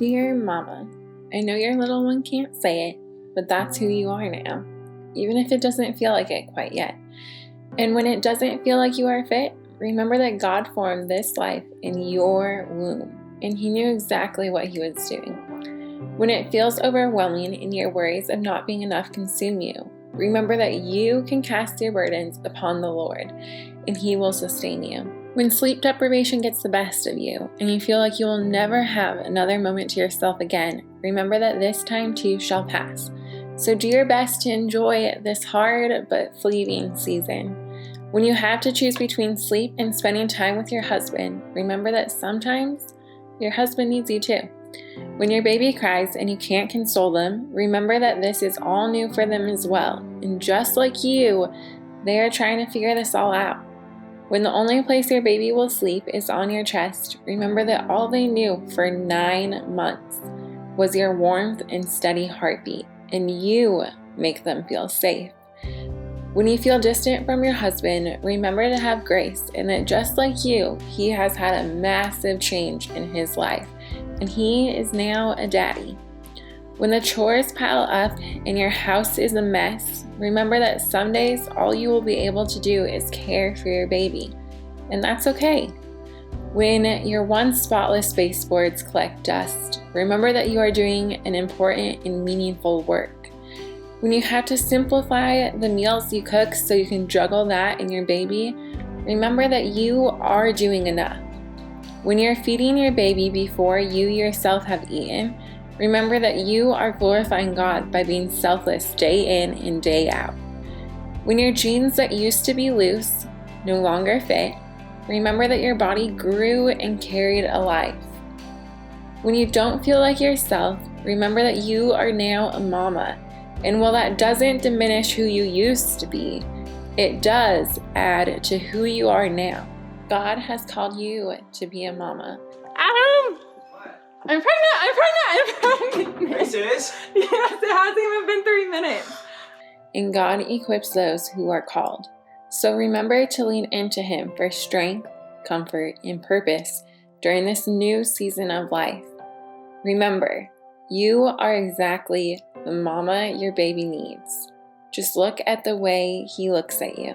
Dear Mama, I know your little one can't say it, but that's who you are now, even if it doesn't feel like it quite yet. And when it doesn't feel like you are fit, remember that God formed this life in your womb, and He knew exactly what He was doing. When it feels overwhelming and your worries of not being enough consume you, remember that you can cast your burdens upon the Lord, and He will sustain you. When sleep deprivation gets the best of you, and you feel like you will never have another moment to yourself again, remember that this time too shall pass. So do your best to enjoy this hard but fleeting season. When you have to choose between sleep and spending time with your husband, remember that sometimes your husband needs you too. When your baby cries and you can't console them, remember that this is all new for them as well. And just like you, they are trying to figure this all out. When the only place your baby will sleep is on your chest, remember that all they knew for 9 months was your warmth and steady heartbeat, and you make them feel safe. When you feel distant from your husband, remember to have grace, and that just like you, he has had a massive change in his life, and he is now a daddy. When the chores pile up and your house is a mess, remember that some days all you will be able to do is care for your baby, and that's okay. When your once spotless baseboards collect dust, remember that you are doing an important and meaningful work. When you have to simplify the meals you cook so you can juggle that and your baby, remember that you are doing enough. When you're feeding your baby before you yourself have eaten, remember that you are glorifying God by being selfless day in and day out. When your jeans that used to be loose no longer fit, remember that your body grew and carried a life. When you don't feel like yourself, remember that you are now a mama. And while that doesn't diminish who you used to be, it does add to who you are now. God has called you to be a mama. Adam! I'm pregnant! Are you serious? Yes, it hasn't even been 3 minutes. And God equips those who are called. So remember to lean into Him for strength, comfort, and purpose during this new season of life. Remember, you are exactly the mama your baby needs. Just look at the way He looks at you.